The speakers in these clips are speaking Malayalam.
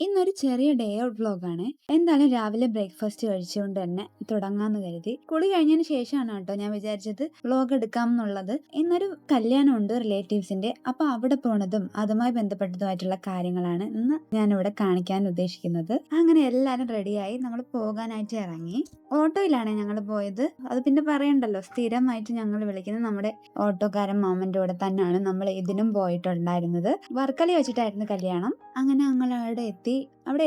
ഇന്നൊരു ചെറിയ ഡേ ഔട്ട് വ്ലോഗാണ്. എന്തായാലും രാവിലെ ബ്രേക്ക്ഫാസ്റ്റ് കഴിച്ചുകൊണ്ട് തന്നെ തുടങ്ങാന്ന് കരുതി. കുളി കഴിഞ്ഞതിന് ശേഷമാണ് കേട്ടോ ഞാൻ വിചാരിച്ചത് വ്ലോഗ് എടുക്കാം എന്നുള്ളത്. ഇന്നൊരു കല്യാണമുണ്ട് റിലേറ്റീവ്സിന്റെ. അപ്പൊ അവിടെ പോണതും അതുമായി ബന്ധപ്പെട്ടതുമായിട്ടുള്ള കാര്യങ്ങളാണ് ഇന്ന് ഞാനിവിടെ കാണിക്കാൻ ഉദ്ദേശിക്കുന്നത്. അങ്ങനെ എല്ലാരും റെഡിയായി നമ്മൾ പോകാനായിട്ട് ഇറങ്ങി. ഓട്ടോയിലാണ് ഞങ്ങൾ പോയത്. അത് പിന്നെ പറയണ്ടല്ലോ, സ്ഥിരമായിട്ട് ഞങ്ങൾ വിളിക്കുന്നത് നമ്മുടെ ഓട്ടോക്കാരൻ മാമന്റെ കൂടെ തന്നെയാണ് നമ്മൾ ഇതിനും പോയിട്ടുണ്ടായിരുന്നത്. വർക്കലി വെച്ചിട്ടായിരുന്നു കല്യാണം. അങ്ങനെ ഞങ്ങൾ അവിടെ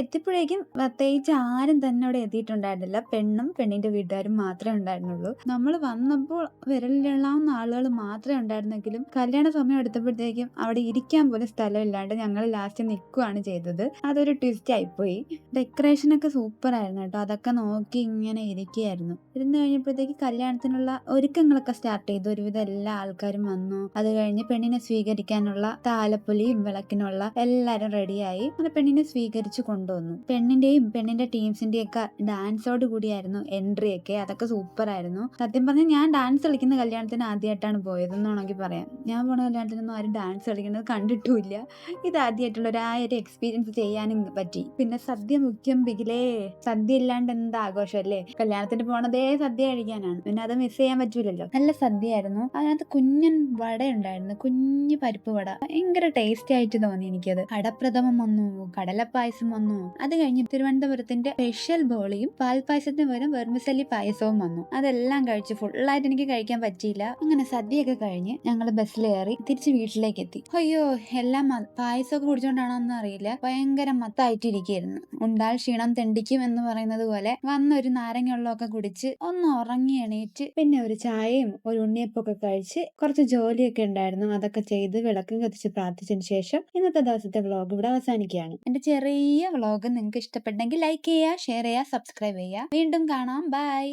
എത്തിയപ്പോഴേക്കും പ്രത്യേകിച്ച് ആരും തന്നെ അവിടെ എത്തിയിട്ടുണ്ടായിരുന്നില്ല. പെണ്ണും പെണ്ണിന്റെ വീട്ടുകാരും മാത്രമേ ഉണ്ടായിരുന്നുള്ളൂ. നമ്മൾ വന്നപ്പോൾ വിരലിലെണ്ണാവുന്ന ആളുകൾ മാത്രമേ ഉണ്ടായിരുന്നെങ്കിലും കല്യാണ സമയം എടുത്തപ്പോഴത്തേക്കും അവിടെ ഇരിക്കാൻ പോലും സ്ഥലമില്ലാണ്ട് ഞങ്ങൾ ലാസ്റ്റ് നിൽക്കുകയാണ് ചെയ്തത്. അതൊരു ട്വിസ്റ്റ് ആയിപ്പോയി. ഡെക്കറേഷനൊക്കെ സൂപ്പർ ആയിരുന്നു കേട്ടോ. അതൊക്കെ നോക്കി ഇങ്ങനെ ഇരിക്കുകയായിരുന്നു. ഇരുന്ന് കഴിഞ്ഞപ്പോഴത്തേക്ക് കല്യാണത്തിനുള്ള ഒരുക്കങ്ങളൊക്കെ സ്റ്റാർട്ട് ചെയ്തു. ഒരുവിധം എല്ലാ ആൾക്കാരും വന്നു. അത് കഴിഞ്ഞ് പെണ്ണിനെ സ്വീകരിക്കാനുള്ള താലപ്പൊലിയും വിളക്കിനുള്ള എല്ലാരും റെഡിയായി. അങ്ങനെ പെണ്ണിനെ സ്വീകരിച്ചു കൊണ്ടുവന്നു. പെണ്ണിന്റെയും പെണ്ണിന്റെ ടീംസിന്റെയും ഒക്കെ ഡാൻസോട് കൂടിയായിരുന്നു എൻട്രി ഒക്കെ. അതൊക്കെ സൂപ്പർ ആയിരുന്നു. സത്യം പറഞ്ഞാൽ ഞാൻ ഡാൻസ് കളിക്കുന്ന കല്യാണത്തിന് ആദ്യമായിട്ടാണ് പോയതെന്ന് വേണമെങ്കിൽ പറയാം. ഞാൻ പോണ കല്യാണത്തിനൊന്നും ആരും ഡാൻസ് കളിക്കുന്നത് കണ്ടിട്ടുമില്ല. ഇത് ആദ്യമായിട്ടുള്ള ഒരു എക്സ്പീരിയൻസ് ചെയ്യാനും പറ്റി. പിന്നെ സദ്യ മുഖ്യം ബിഗിലേ. സദ്യ ഇല്ലാണ്ട് എന്താ ആഘോഷം അല്ലേ? കല്യാണത്തിന് പോണതേ സദ്യ കഴിക്കാനാണ്. പിന്നെ അത് മിസ് ചെയ്യാൻ പറ്റൂലല്ലോ. നല്ല സദ്യയായിരുന്നു. അതിനകത്ത് കുഞ്ഞൻ വട ഉണ്ടായിരുന്നു. കുഞ്ഞു പരിപ്പ് വട. ഭയങ്കര ടേസ്റ്റി ആയിട്ട് തോന്നി എനിക്കത്. കടപ്രഥമം വന്നു, കടലപ്പായസം വന്നു. അത് കഴിഞ്ഞ് തിരുവനന്തപുരത്തിന്റെ സ്പെഷ്യൽ ബോളിയും പാൽപ്പായസത്തിന് പകരം വെർമിസല്ലി പായസവും വന്നു. അതെല്ലാം കഴിച്ചു. ഫുള്ളായിട്ട് എനിക്ക് കഴിക്കാൻ പറ്റിയില്ല. അങ്ങനെ സദ്യയൊക്കെ കഴിഞ്ഞ് ഞങ്ങൾ ബസ്സിലേറി തിരിച്ച് വീട്ടിലേക്ക് എത്തി. അയ്യോ, എല്ലാം പായസമൊക്കെ കുടിച്ചോണ്ടാണോന്ന് അറിയില്ല, ഭയങ്കര മത്തായിട്ടിരിക്കുകയായിരുന്നു. ഉണ്ടാൽ ക്ഷീണം തെണ്ടിക്കും എന്ന് പറയുന്നത് പോലെ വന്നൊരു നാരങ്ങ വെള്ളമൊക്കെ കുടിച്ച് ഒന്ന് ഉറങ്ങി എണീറ്റ് പിന്നെ ഒരു ചായയും ഒരു ഉണ്ണിയപ്പൊക്കെ കഴിച്ച് കുറച്ച് ജോലിയൊക്കെ ഉണ്ടായിരുന്നു. അതൊക്കെ ചെയ്ത് വിളക്കും കത്തിച്ച് പ്രാർത്ഥിച്ചതിന് ശേഷം ഇന്നത്തെ ദിവസത്തെ വ്ലോഗ് ഇവിടെ അവസാനിക്കുകയാണ്. എന്റെ ചെറിയ വ്ലോഗ് നിങ്ങൾക്ക് ഇഷ്ടപ്പെട്ടെങ്കിൽ ലൈക്ക് ചെയ്യുക, ഷെയർ ചെയ്യുക, സബ്സ്ക്രൈബ് ചെയ്യുക. വീണ്ടും കാണാം. ബൈ.